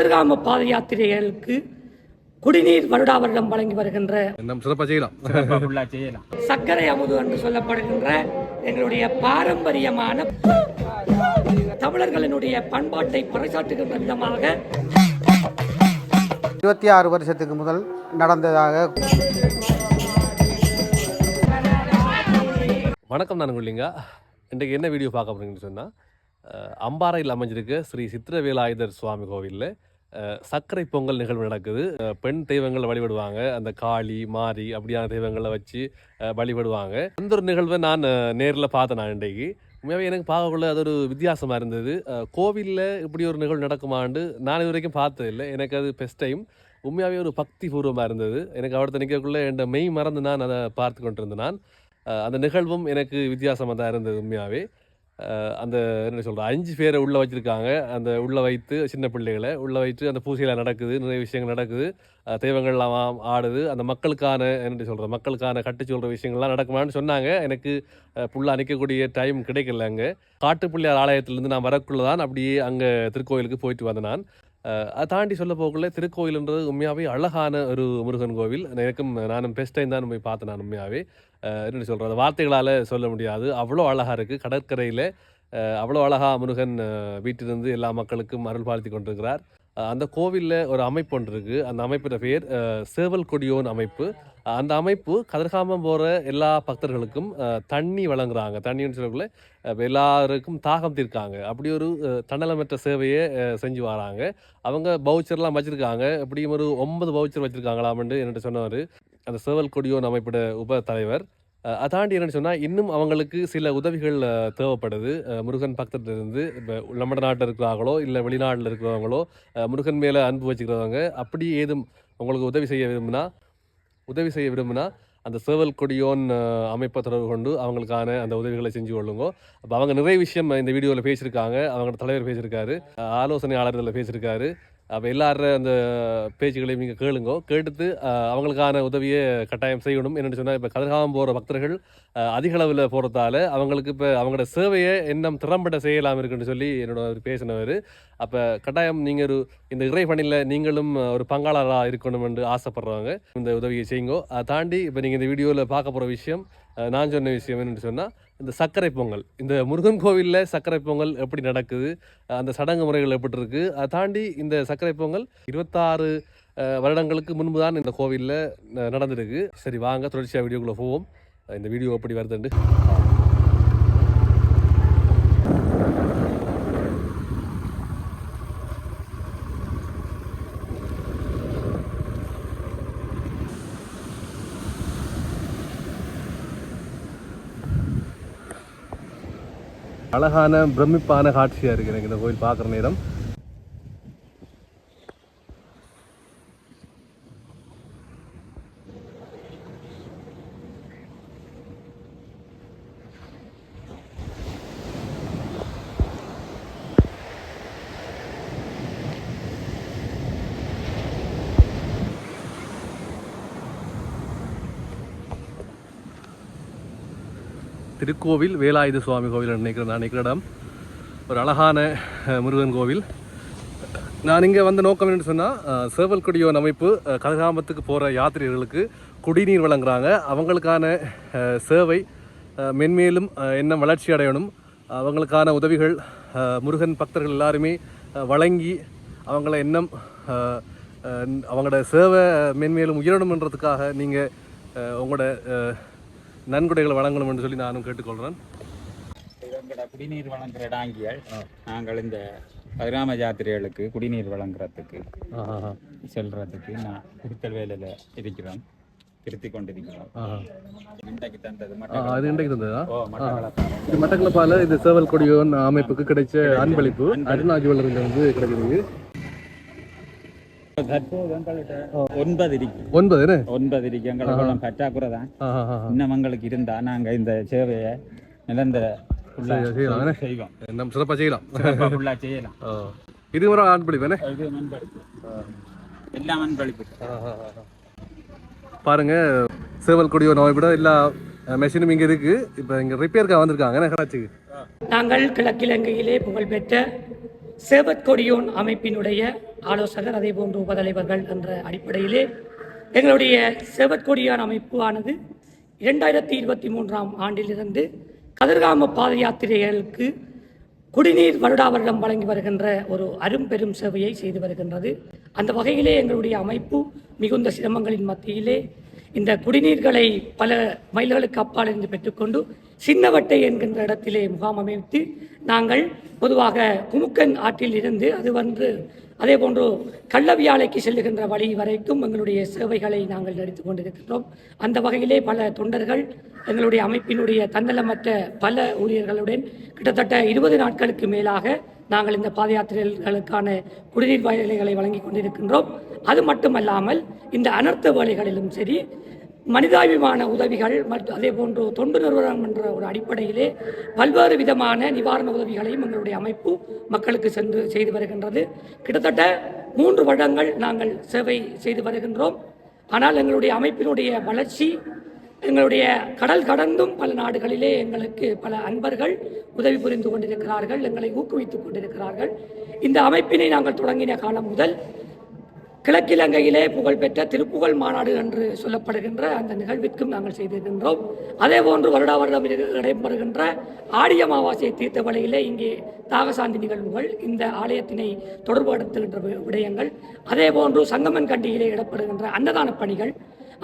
கதிர்காம பாத யாத்திரைகளுக்கு குடிநீர் வருடா வருடம் வழங்கி வருகின்ற சர்க்கரை அமுது என்று சொல்லப்படுகின்ற எங்களுடைய பாரம்பரியமான தமிழர்களினுடைய பண்பாட்டை பறைசாற்றுகின்ற விதமாக 26 வருஷத்துக்கு முதல் நடந்ததாக. வணக்கம், நான் கொள்ளிங்க. இன்றைக்கு என்ன வீடியோ பார்க்க போகிறீங்கன்னு சொன்னால், அம்பாறையில் அமைஞ்சிருக்க ஸ்ரீ சித்திரவேலாயுதர் சுவாமி கோவிலில் சர்க்கரை பொங்கல் நிகழ்வு நடக்குது. பெண் தெய்வங்களை வழிபடுவாங்க, அந்த காளி மாரி அப்படியான தெய்வங்களை வச்சு வழிபடுவாங்க. அந்த ஒரு நிகழ்வை நான் நேரில் பார்த்தேன். நான் இன்றைக்கு உண்மையாகவே எனக்கு பார்க்கக்குள்ள அது ஒரு வித்தியாசமாக இருந்தது. கோவிலில் இப்படி ஒரு நிகழ்வு நடக்குமாண்டு நான் இது வரைக்கும் பார்த்ததில்லை. எனக்கு அது ஃபஸ்ட் டைம். உண்மையாகவே ஒரு பக்தி பூர்வமாக இருந்தது. எனக்கு அவர்த்த நிற்கக்குள்ளே என் மெய் மறந்து நான் அதை பார்த்து கொண்டிருந்தேன். நான் அந்த நிகழ்வும் எனக்கு வித்தியாசமாக தான் இருந்தது. உண்மையாகவே அந்த என்ன சொல்கிறேன், 5 பேரை உள்ளே வச்சுருக்காங்க. அந்த உள்ளே வைத்து சின்ன பிள்ளைகளை உள்ளே வைத்து அந்த பூசையில் நடக்குது, நிறைய விஷயங்கள் நடக்குது, தெய்வங்கள்லாம் ஆடுது. அந்த மக்களுக்கான என்ன சொல்கிறேன், மக்களுக்கான கட்டு சொல்கிற விஷயங்கள்லாம் நடக்குமான்னு சொன்னாங்க. எனக்கு புல்லாக நிற்கக்கூடிய டைம் கிடைக்கல. அங்கே காட்டுப்பிள்ளையார் ஆலயத்திலேருந்து நான் வரக்குள்ளே தான் அப்படியே அங்கே திருக்கோயிலுக்கு போயிட்டு வந்தேன். நான் அதை தாண்டி சொல்ல போகக்குள்ள திருக்கோயில்ன்றது உண்மையாகவே அழகான ஒரு முருகன் கோவில். நானும் பெஸ்ட் டைம் தான் போய் பார்த்தேன். நான் உண்மையாகவே என்ன சொல்கிறது, வார்த்தைகளால் சொல்ல முடியாது. அவ்வளோ அழகாக இருக்குது. கடற்கரையில் அவ்வளோ அழகாக முருகன் வீட்டிலிருந்து எல்லா மக்களுக்கும் அருள் பாலித்து கொண்டிருக்கிறார். அந்த கோவிலில் ஒரு அமைப்பு ஒன்று இருக்குது. அந்த அமைப்போட பேர் சேவல் கொடியோன் அமைப்பு. அந்த அமைப்பு கதிர்காமம் போகிற எல்லா பக்தர்களுக்கும் தண்ணி வழங்குறாங்க. தண்ணின்னு சொல்லக்குள்ள எல்லாருக்கும் தாகம் தீர்க்காங்க. அப்படி ஒரு தன்னலமற்ற சேவையை செஞ்சு வராங்க. அவங்க பவுச்சர்லாம் வச்சுருக்காங்க. எப்படியும் ஒரு 9 பவுச்சர் வச்சுருக்காங்களாம்னு என்கிட்ட சொன்னவர் அந்த சேவல் கொடியோன் அமைப்போட உப தலைவர். அதாண்டி என்னென்னு சொன்னால், இன்னும் அவங்களுக்கு சில உதவிகள் தேவைப்படுது. முருகன் பக்கத்துலேருந்து இப்போ நம்ம நாட்டில் இருக்கிறாங்களோ இல்லை வெளிநாட்டில் இருக்கிறவங்களோ முருகன் மேலே அன்பு வச்சுக்கிறவங்க அப்படி ஏதும் உங்களுக்கு உதவி செய்ய விரும்புனா அந்த சேவல் கொடியோன் அமைப்பை தொடர்பு கொண்டு அவங்களுக்கான அந்த உதவிகளை செஞ்சு கொள்ளுங்க. அப்போ அவங்க நிறைய விஷயம் இந்த வீடியோவில் பேசியிருக்காங்க. அவங்களோட தலைவர் பேசியிருக்காரு, ஆலோசனையாளர்களில் பேசியிருக்காரு. அப்போ எல்லாரும் அந்த பேச்சுகளையும் நீங்கள் கேளுங்கோ. கேட்டுட்டு அவங்களுக்கான உதவியை கட்டாயம் செய்யணும். என்னென்னு சொன்னால், இப்போ கதிர்காமம் போகிற பக்தர்கள் அதிக அளவில் போகிறதால அவங்களுக்கு இப்போ அவங்களோட சேவையை இன்னும் திறம்பட செய்யலாம் இருக்குன்னு சொல்லி என்னோட பேசினவர். அப்போ கட்டாயம் நீங்கள் இந்த இறை பணியில் நீங்களும் ஒரு பங்காளராக இருக்கணும் என்று ஆசைப்படுறவங்க இந்த உதவியை செய்யுங்கோ. அதை தாண்டி இப்போ நீங்கள் இந்த வீடியோவில் பார்க்க போகிற விஷயம், நான் சொன்ன விஷயம் என்னென்னு சொன்னால், இந்த சர்க்கரை பொங்கல், இந்த முருகன் கோவிலில் சர்க்கரை பொங்கல் எப்படி நடக்குது, அந்த சடங்கு முறைகள் எப்படி இருக்குது. அதை தாண்டி இந்த சர்க்கரை பொங்கல் 26 வருடங்களுக்கு முன்பு தான் இந்த கோவிலில் நடந்திருக்கு. சரி, வாங்க தொடர்ச்சியாக வீடியோக்குள்ளே போவோம். இந்த வீடியோ எப்படி வருதுண்டு. அழகான பிரமிப்பான காட்சியாக இருக்குது எனக்கு இந்த கோயில் பார்க்குற நேரம். திருக்கோவில் வேலாயுத சுவாமி கோவில் நான் நினைக்கிற இடம் ஒரு அழகான முருகன் கோவில். நான் இங்கே வந்த நோக்கம் என்னென்னு சொன்னால், சேவல் கொடியோன் அமைப்பு கதிர்காமத்துக்கு போகிற யாத்திரிகர்களுக்கு குடிநீர் வழங்குறாங்க. அவங்களுக்கான சேவை மென்மேலும் என்ன வளர்ச்சி அடையணும், அவங்களுக்கான உதவிகள் முருகன் பக்தர்கள் எல்லாருமே வழங்கி அவங்கள எண்ணம் அவங்களோட சேவை மென்மேலும் உயரணுன்றதுக்காக நீங்கள் உங்களோட நன்கொடைகளை வழங்கணும் என்று சொல்லி நானும் கேட்டுக்கொள்கிறேன். இவங்களோட குடிநீர் வழங்குற டாங்கியால் நாங்கள் இந்த கதிர்காம யாத்திரைகளுக்கு குடிநீர் வழங்குறதுக்கு செல்றதுக்கு நான் குடித்தல் வேலையில் இருக்கிறோம், திருத்தி கொண்டிருக்கிறோம். இன்றைக்கு தந்தது மட்டக்களப்பால இந்த சேவல் கொடியோன் அமைப்புக்கு கிடைச்ச அன்பளிப்பு அருணா ஜுவல்லரிலிருந்து கிடைக்கிறது. தற்போது 9 இருக்கு. எங்களுக்கு பற்றாக்குறை தான். இன்னும் எங்களுக்கு இருந்தா நாங்க இந்த சேவையை நிரந்தர செய்வோம், நம்ம சிறப்பாக செய்யலாம். இது ஒரு அன்பளிப்பு எல்லாம் அன்பளிப்பு. பாருங்க, சேவல் கொடியோன் அமைப்பிட எல்லா மெஷினும் இங்கே இருக்கு. இப்போ இங்கே ரிப்பேருக்காக வந்திருக்காங்க. நாங்கள் கிழக்கிலங்கையிலே புகழ்பெற்ற சேவற்கொடியோன் அமைப்பினுடைய ஆலோசகர் அதே போன்று உபதலைவர்கள் என்ற அடிப்படையிலே எங்களுடைய சேவற்கொடியான் அமைப்பானது 2023ஆம் ஆண்டிலிருந்து கதிர்காம பாத யாத்திரைகளுக்கு குடிநீர் வருடா வருடம் வழங்கி வருகின்ற ஒரு அரும்பெரும் சேவையை செய்து வருகின்றது. அந்த வகையிலே எங்களுடைய அமைப்பு மிகுந்த சிரமங்களின் மத்தியிலே இந்த குடிநீர்களை பல மைல்களுக்கு அப்பால் இருந்து பெற்றுக்கொண்டு சின்னவட்டை என்கின்ற இடத்திலே முகாம் அமைத்து நாங்கள் பொதுவாக குமுக்கன் ஆற்றில் இருந்து அதே போன்று கள்ளவியாலைக்கு செல்லுகின்ற வழி வரைக்கும் எங்களுடைய சேவைகளை நாங்கள் நடத்தி கொண்டிருக்கின்றோம். அந்த வகையிலே பல தொண்டர்கள் எங்களுடைய அமைப்பினுடைய தன்னலமற்ற பல ஊழியர்களுடன் கிட்டத்தட்ட 20 நாட்களுக்கு மேலாக நாங்கள் இந்த பாத யாத்திரைகளுக்கான குடிநீர் வேலைகளை வழங்கி கொண்டிருக்கின்றோம். அது மட்டுமல்லாமல் இந்த அனர்த்த வேலைகளிலும் சரி, மனிதாபிமான உதவிகள் மற்றும் அதே போன்று தொண்டு நிறுவனம் என்ற ஒரு அடிப்படையிலே பல்வேறு விதமான நிவாரண உதவிகளையும் எங்களுடைய அமைப்பு மக்களுக்கு சென்று செய்து வருகின்றது. கிட்டத்தட்ட 3 வருடங்கள் நாங்கள் சேவை செய்து வருகின்றோம். ஆனால் எங்களுடைய அமைப்பினுடைய வளர்ச்சி எங்களுடைய கடல் கடந்தும் பல நாடுகளிலே எங்களுக்கு பல அன்பர்கள் உதவி புரிந்து கொண்டிருக்கிறார்கள், எங்களை ஊக்குவித்துக் கொண்டிருக்கிறார்கள். இந்த அமைப்பினை நாங்கள் தொடங்கின காலம் முதல் கிழக்கிலங்கையிலே புகழ்பெற்ற திருப்புகழ் மாநாடு என்று சொல்லப்படுகின்ற அந்த நிகழ்விற்கும் நாங்கள் செய்திருக்கின்றோம். அதே போன்று வருடா வருடம் நடைபெறுகின்ற ஆடி அமாவாசை தீர்த்த வழியிலே இங்கே தாகசாந்தி நிகழ்வுகள், இந்த ஆலயத்தினை தொடர்புபடுத்துகின்ற விடயங்கள், அதே போன்று சங்கமன் கண்டியிலே இடப்படுகின்ற அன்னதான பணிகள்,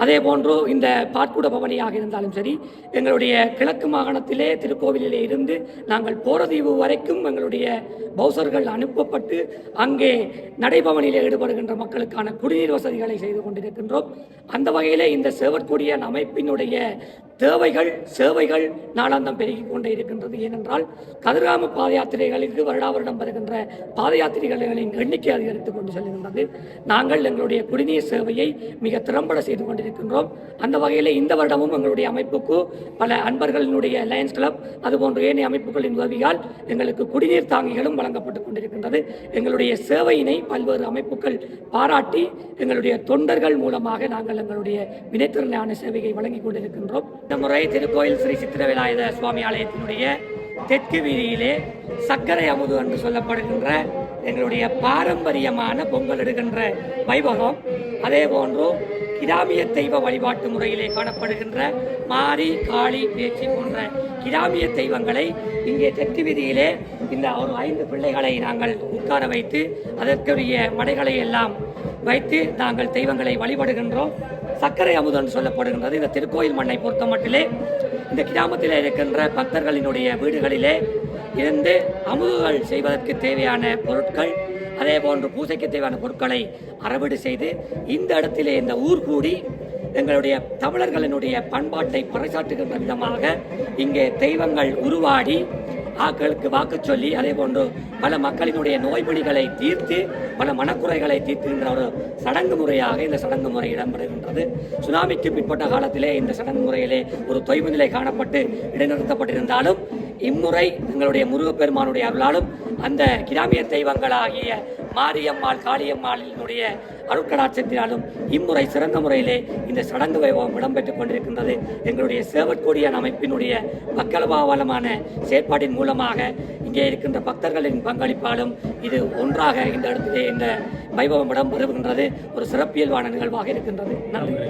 அதே போன்று இந்த பாட்கூட பவனியாக இருந்தாலும் சரி, எங்களுடைய கிழக்கு மாகாணத்திலே திருக்கோவிலிலே இருந்து நாங்கள் போரதீவு வரைக்கும் எங்களுடைய பௌசர்கள் அனுப்பப்பட்டு அங்கே நடைபவனிலே ஈடுபடுகின்ற மக்களுக்கான குடிநீர் வசதிகளை செய்து கொண்டிருக்கின்றோம். அந்த வகையிலே இந்த சேவற்கொடியான் அமைப்பினுடைய தேவைகள் சேவைகள் நாளாந்தம் பெருகிக் கொண்டே இருக்கின்றது. ஏனென்றால் கதிர்காம பாத யாத்திரைகளுக்கு வருடா வருடம் வருகின்ற பாத யாத்திரைகளின் எண்ணிக்கை அதிகரித்துக் கொண்டு செல்கின்றது. நாங்கள் எங்களுடைய குடிநீர் சேவையை மிக திறம்பட செய்து கொண்டிருக்கின்றோம். அந்த வகையில் இந்த வருடமும் எங்களுடைய அமைப்புக்கு பல அன்பர்களினுடைய லயன்ஸ் கிளப் அதுபோன்ற ஏனைய அமைப்புகளின் உதவியால் எங்களுக்கு குடிநீர் தாங்கிகளும் வழங்கப்பட்டுக் கொண்டிருக்கின்றது. எங்களுடைய சேவையினை பல்வேறு அமைப்புகள் பாராட்டி எங்களுடைய தொண்டர்கள் மூலமாக நாங்கள் எங்களுடைய வினைத்திறனான சேவையை வழங்கிக் கொண்டிருக்கின்றோம். இந்த முறை திருக்கோயில் ஸ்ரீ சித்திரவேலாயுத சுவாமி ஆலயத்தினுடைய தெற்கு வீதியிலே சர்க்கரை அமுது என்று சொல்லப்படுகின்ற எங்களுடைய பாரம்பரியமான பொங்கல் எடுக்கின்ற வைபவம், அதே போன்று கிராமிய தெய்வ வழிபாட்டு முறையிலே காணப்படுகின்ற மாரி காளி பேச்சு போன்ற கிராமிய தெய்வங்களை இங்கே தெற்கு வீதியிலே இந்த ஒரு 5 பிள்ளைகளை நாங்கள் உட்கார வைத்து அதற்குரிய மடைகளை எல்லாம் வைத்து நாங்கள் தெய்வங்களை வழிபடுகின்றோம். சர்க்கரை அமுதன் சொல்லப்படுகின்றது. இந்த திருக்கோயில் மண்ணை பொறுத்த மட்டிலே இந்த கிராமத்தில் இருக்கின்ற பக்தர்களினுடைய வீடுகளிலே இருந்து அமுதுகள் செய்வதற்கு தேவையான பொருட்கள், அதே போன்று பூசைக்கு தேவையான பொருட்களை அறவீடு செய்து இந்த இடத்திலே இந்த ஊர் கூடி எங்களுடைய தமிழர்களினுடைய பண்பாட்டை பறைசாற்றுகின்ற விதமாக இங்கே தெய்வங்கள் உருவாடி ஆக்களுக்கு வாக்கு சொல்லி அதே போன்று பல மக்களினுடைய நோய்பிடிகளை தீர்த்து பல மனக்குறைகளை தீர்த்துகின்ற ஒரு சடங்கு முறையாக இந்த சடங்கு முறை இடம்பெறுகின்றது. சுனாமிக்கு பிற்பட்ட காலத்திலே இந்த சடங்கு முறையிலே ஒரு தொய்வு நிலை காணப்பட்டு இடைநிறுத்தப்பட்டிருந்தாலும் இம்முறை எங்களுடைய முருகப்பெருமானுடைய அருளாலும் அந்த கிராமிய தெய்வங்களாகிய மாரியம்மாள் காளியம்மாளினுடைய அருட்கடாட்சத்தினாலும் இம்முறை சிறந்த முறையிலே இந்த சடங்கு வைபவம் இடம்பெற்றுக் கொண்டிருக்கின்றது. எங்களுடைய சேவற்கொடியான் அமைப்பினுடைய மக்களபாவலமான செயற்பாட்டின் மூலமாக இங்கே இருக்கின்ற பக்தர்களின் பங்களிப்பாலும் இது ஒன்றாக இந்த இடத்திலே இந்த வைபவம் இடம்பெறுகின்றது. ஒரு சிறப்பியல்பான நிகழ்வாக இருக்கின்றது. நன்றி.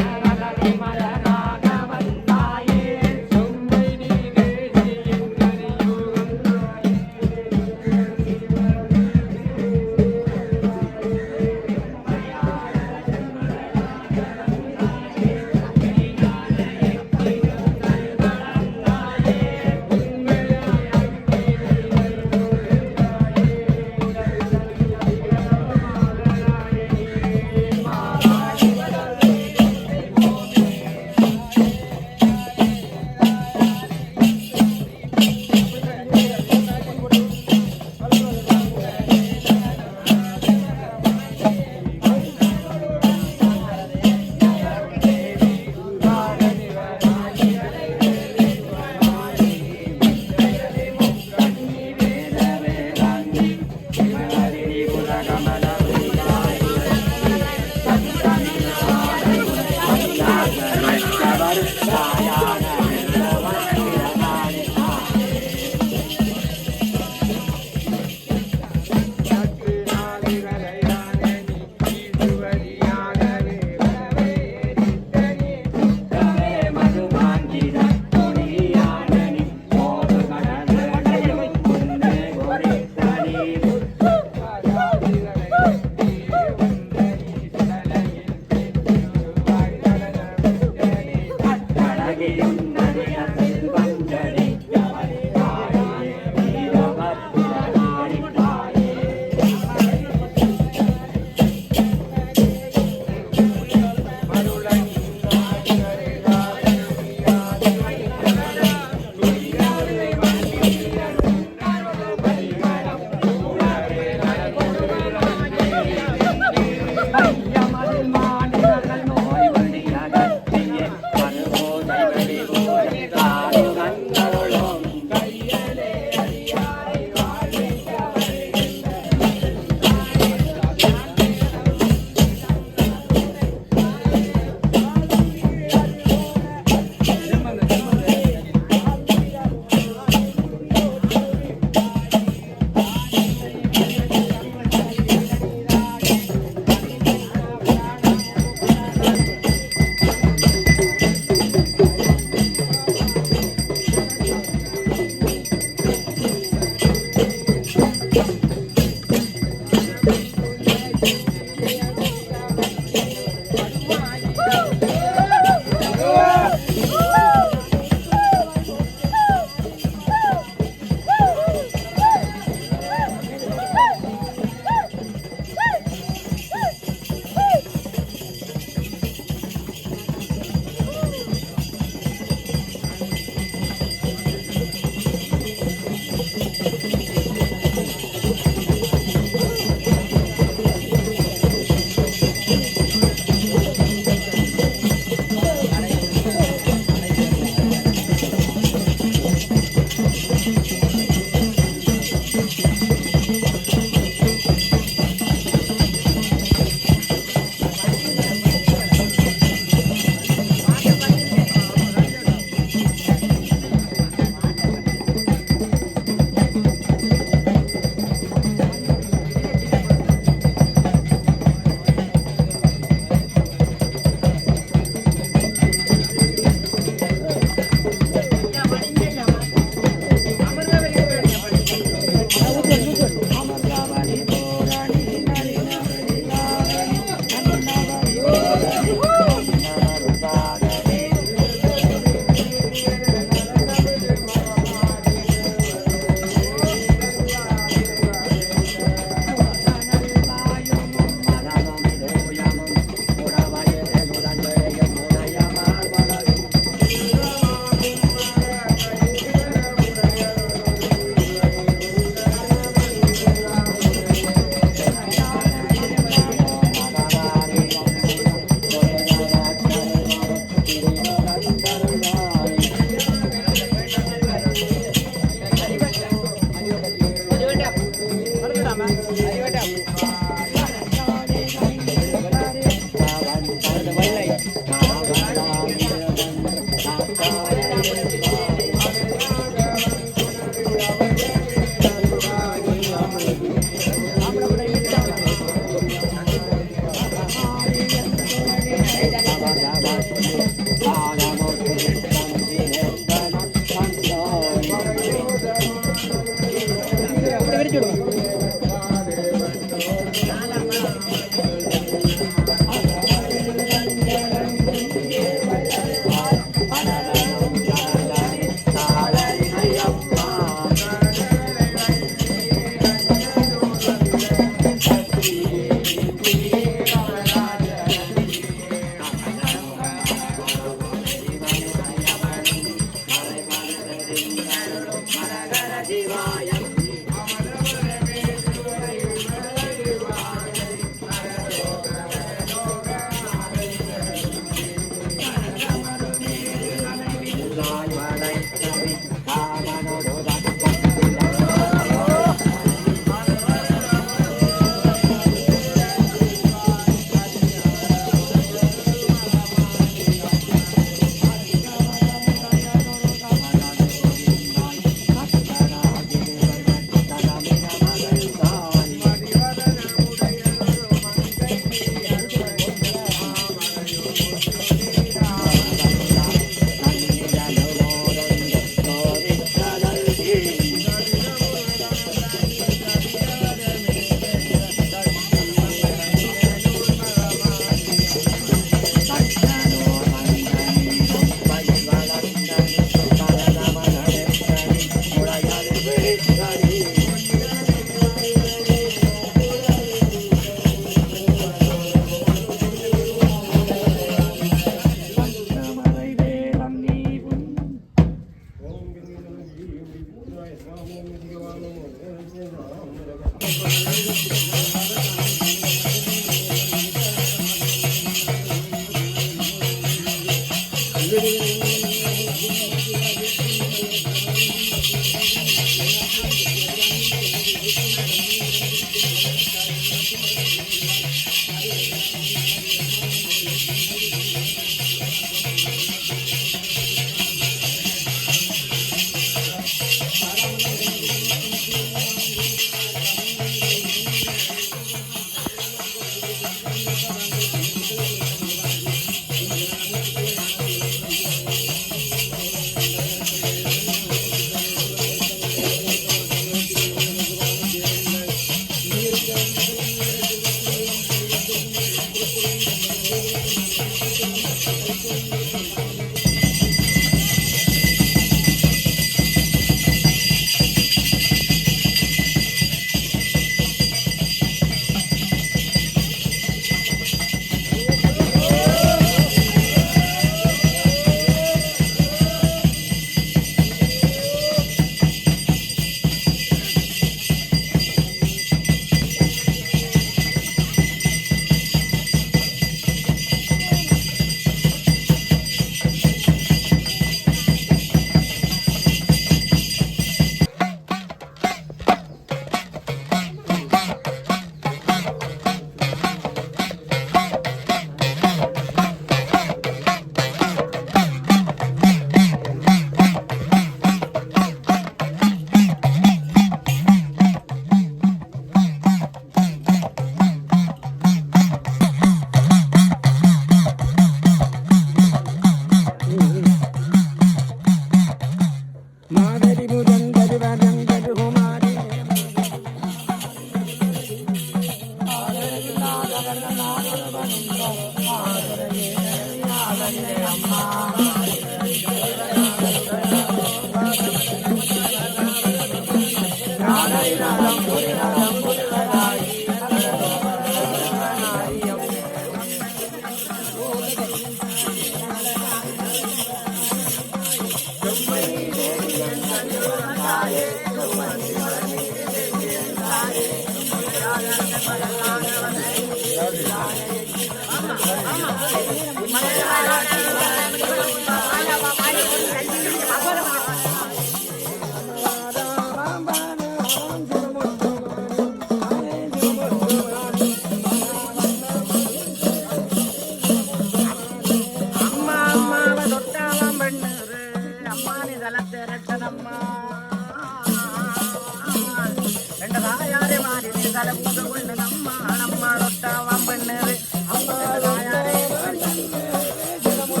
நம்ம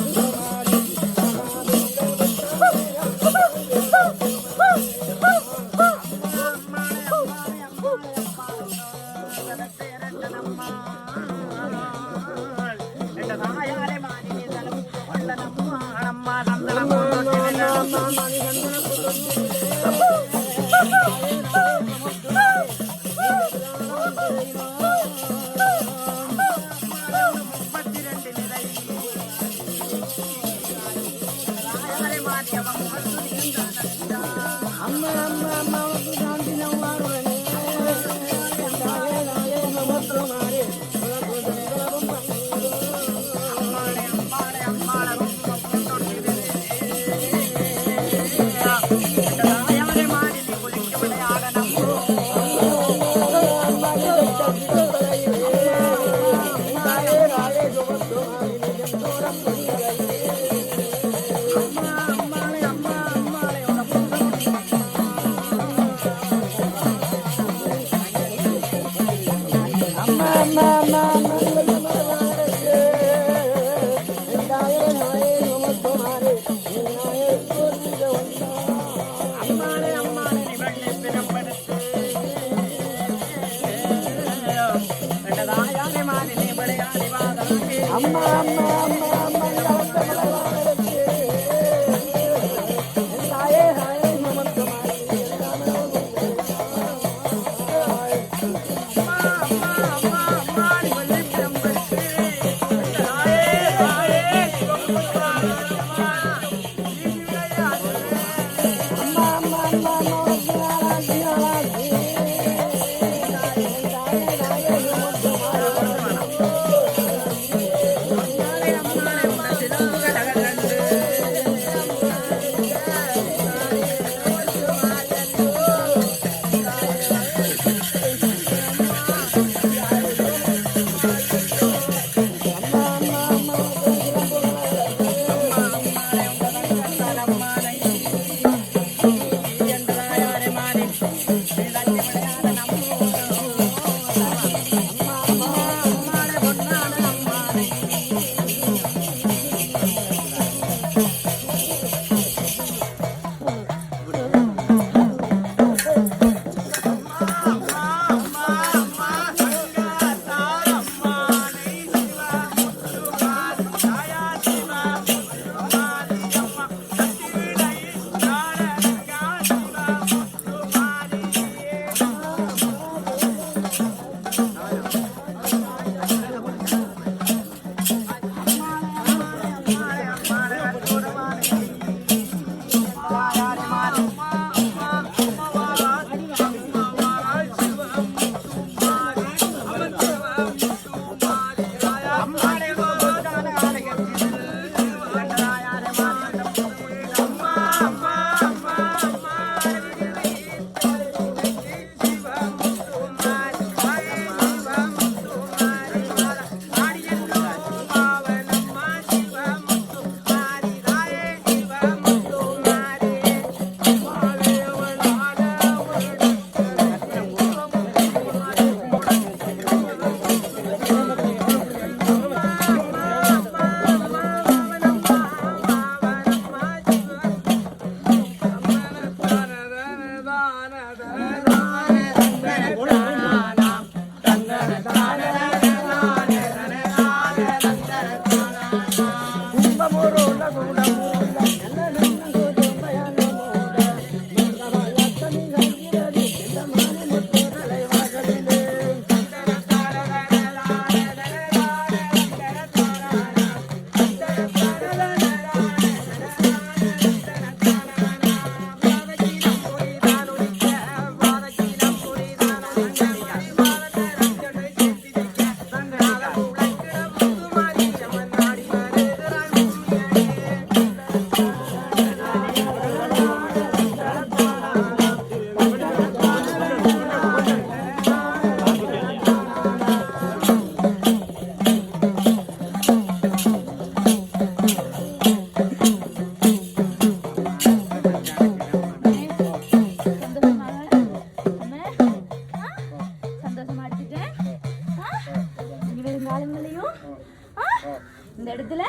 இந்த இடத்துல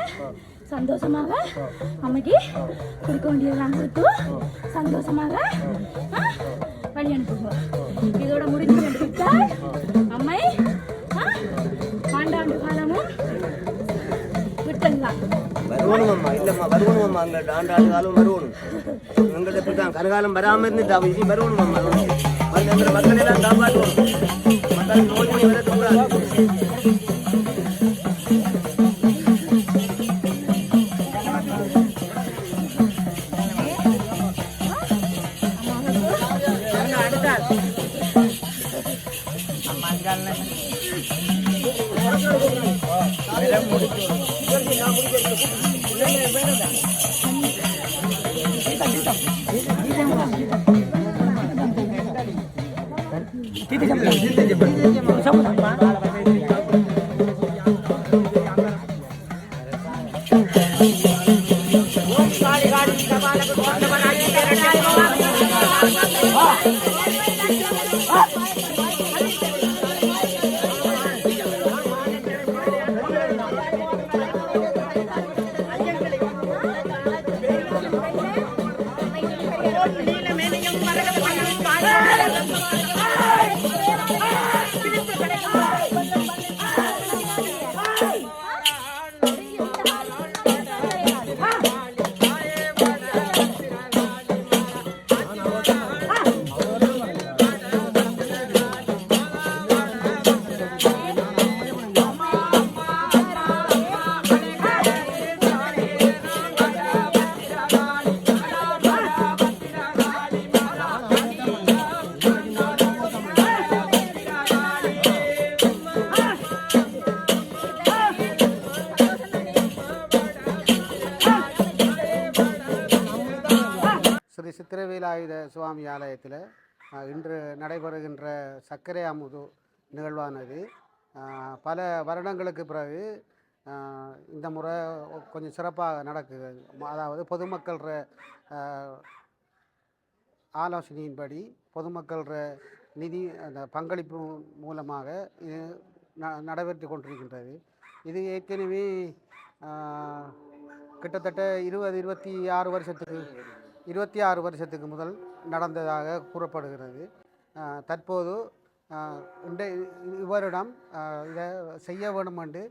சந்தோஷமாக அம்மைக்கு கொடுக்க வேண்டியதெல்லாம் கொடுத்து சந்தோஷமாக வழி அனுப்புவோம். இதோட முடிஞ்சு விட்டால் அம்மை ஆண்டாண்டு காலமும் விட்டுடலாம். வருவணுமம்மா இல்லைம்மா வருவணுமம்மா அங்கே ஆண்டாண்டு காலம் வருவணும் எங்கள்கிட்ட இப்படி தான் கருகாலம் வராமல் இருந்துட்டு அவன் இனி வருவணுமம்மா எங்களை மக்கள் எல்லாம் காப்பாற்றணும் மக்கள் நோய் விளக்கக்கூடாது ஸ்ரீ சித்திரவேலாயுத சுவாமி ஆலயத்தில் இன்று நடைபெறுகின்ற சர்க்கரை அமுது நிகழ்வானது பல வருடங்களுக்கு பிறகு இந்த முறை கொஞ்சம் சிறப்பாக நடக்குது. அதாவது பொதுமக்கள ஆலோசனையின்படி பொதுமக்கள நிதி அந்த பங்களிப்பு மூலமாக இது நடைபெற்று கொண்டிருக்கின்றது. இது ஏற்கனவே கிட்டத்தட்ட 26 வருஷத்துக்கு முதல் நடந்ததாக கூறப்படுகிறது. தற்போது இவரிடம் இதை செய்ய வேண்டும் என்று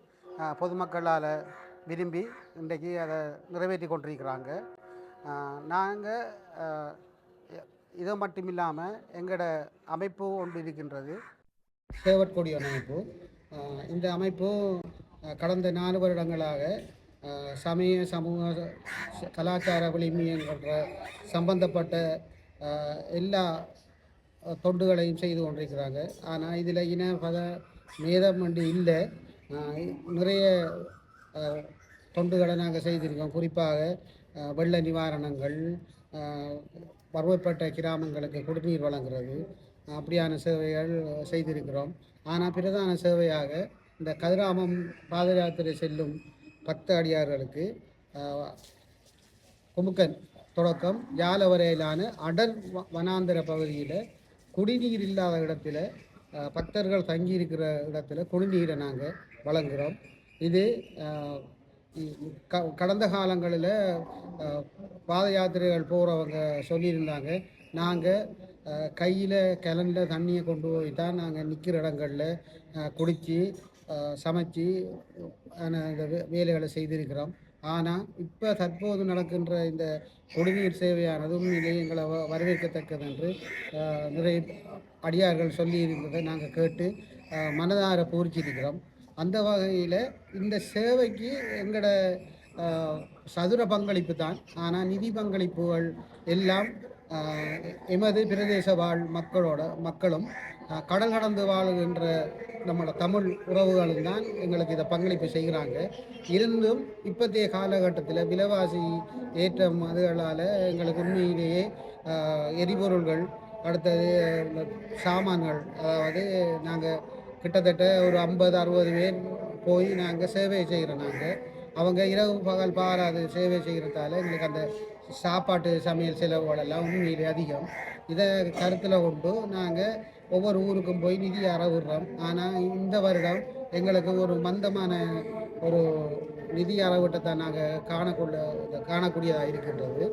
பொதுமக்களால் விரும்பி இன்றைக்கு அதை நிறைவேற்றி கொண்டிருக்கிறாங்க. நாங்கள் இது மட்டும் இல்லாமல் எங்களோட அமைப்பு ஒன்று இருக்கின்றது, சேவற்கொடியோன் அமைப்பு. இந்த அமைப்பு கடந்த 4 வருடங்களாக சமய சமூக கலாச்சார விளிமியன்ற சம்பந்தப்பட்ட எல்லா தொண்டுகளையும் செய்து கொண்டிருக்கிறாங்க. ஆனால் இதில் இனபத மேதம் வந்து இல்லை. நிறைய தொண்டுகளை நாங்கள் செய்திருக்கோம். குறிப்பாக வெள்ள நிவாரணங்கள், வறுமைப்பட்ட கிராமங்களுக்கு குடிநீர் வழங்குறது, அப்படியான சேவைகள் செய்திருக்கிறோம். ஆனால் பிரதான சேவையாக இந்த கதிராமம் பாத யாத்திரை செல்லும் பக்த அடியார்களுக்கு குமுக்கன் தொடக்கம் யாழ வரையிலான அடர் வனாந்திர பகுதியில் குடிநீர் இல்லாத இடத்துல பக்தர்கள் தங்கியிருக்கிற இடத்துல குடிநீரை நாங்கள் வழங்குகிறோம். இது கடந்த காலங்களில் பாத யாத்திரைகள் போகிறவங்க சொல்லியிருந்தாங்க, நாங்கள் கையில் கிணறுல தண்ணியை கொண்டு போய் தான் நாங்கள் நிற்கிற இடங்களில் குடித்து சமைச்சு இந்த வேலைகளை செய்திருக்கிறோம். ஆனால் இப்போ தற்போது நடக்கின்ற இந்த குடிநீர் சேவையானது உண்மையிலேயே எங்களை வரவேற்கத்தக்கது என்று நிறைய அடியார்கள் சொல்லியிருந்ததை நாங்கள் கேட்டு மனதார பூரிச்சிருக்கிறோம். அந்த வகையில் இந்த சேவைக்கு எங்களோட சதுர பங்களிப்பு தான். ஆனால் நிதி பங்களிப்புகள் எல்லாம் எமது பிரதேச வாழ் மக்களும் கடல் கடந்து வாழுகின்ற நம்மளோட தமிழ் உறவுகளும் தான் எங்களுக்கு இதை பங்களிப்பு செய்கிறாங்க. இருந்தும் இப்போதைய காலகட்டத்தில் விலைவாசி ஏற்றம் அதுகளால் எங்களுக்கு உண்மையிலேயே எரிபொருள்கள், அடுத்தது சாமான்கள், அதாவது நாங்கள் கிட்டத்தட்ட ஒரு 50-60 பேர் போய் நாங்கள் சேவை செய்கிறோம். அவங்க இரவு பகல் பாராது சேவை செய்கிறதால எங்களுக்கு அந்த சாப்பாட்டு சமையல் செலவுகளெல்லாம் உண்மையிலே அதிகம். இதை கருத்தில் கொண்டு நாங்கள் ஒவ்வொரு ஊருக்கும் போய் நிதி அறவிடுறோம். ஆனால் இந்த வருடம் எங்களுக்கு ஒரு மந்தமான ஒரு நிதி அறவிட்டத்தை நாங்கள் காணக்கூடியதாக இருக்கின்றது.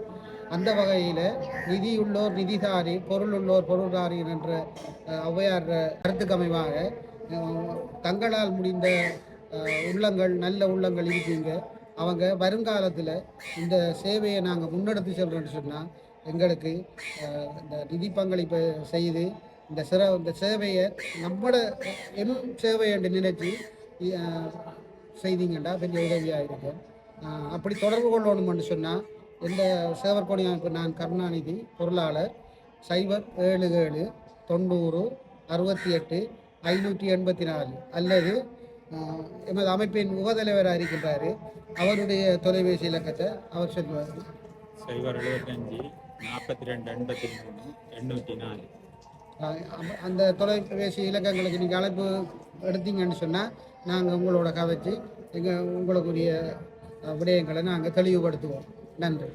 அந்த வகையில் நிதி உள்ளோர் நிதிதாரி, பொருள் உள்ளோர் பொருள்தாரி என்ற ஔவையார் கருத்துக்கு அமைவாக தங்களால் முடிந்த உள்ளங்கள், நல்ல உள்ளங்கள் இருக்கீங்க. அவங்க வருங்காலத்தில் இந்த சேவையை நாங்கள் முன்னெடுத்து செல்றோம்னு சொன்னால் எங்களுக்கு இந்த நிதி பங்களிப்பை செய்து இந்த சேவையை நம்மளோட என் சேவை என்று நினைச்சு செய்தீங்கண்டா பெரிய உதவியாக இருக்கும். அப்படி தொடர்பு கொள்ளணும்னு சொன்னால் இந்த சேவர் கொடி அமைப்பு நான் கருணாநிதி பொருளாளர் 077 90 68 584 அல்லது எமது அமைப்பின் உபதலைவராக இருக்கின்றார் அவருடைய தொலைபேசி இலக்கத்தை அவர் சொல்வார். 075 42 83 804. அந்த தொலைபேசி இலக்கங்களுக்கு நீங்கள் அழைப்பு எடுத்தீங்கன்னு சொன்னால் நாங்கள் உங்களோட கதைச்சு உங்களுக்குரிய விடயங்களை நாங்கள் தெளிவுபடுத்துவோம். நன்றி.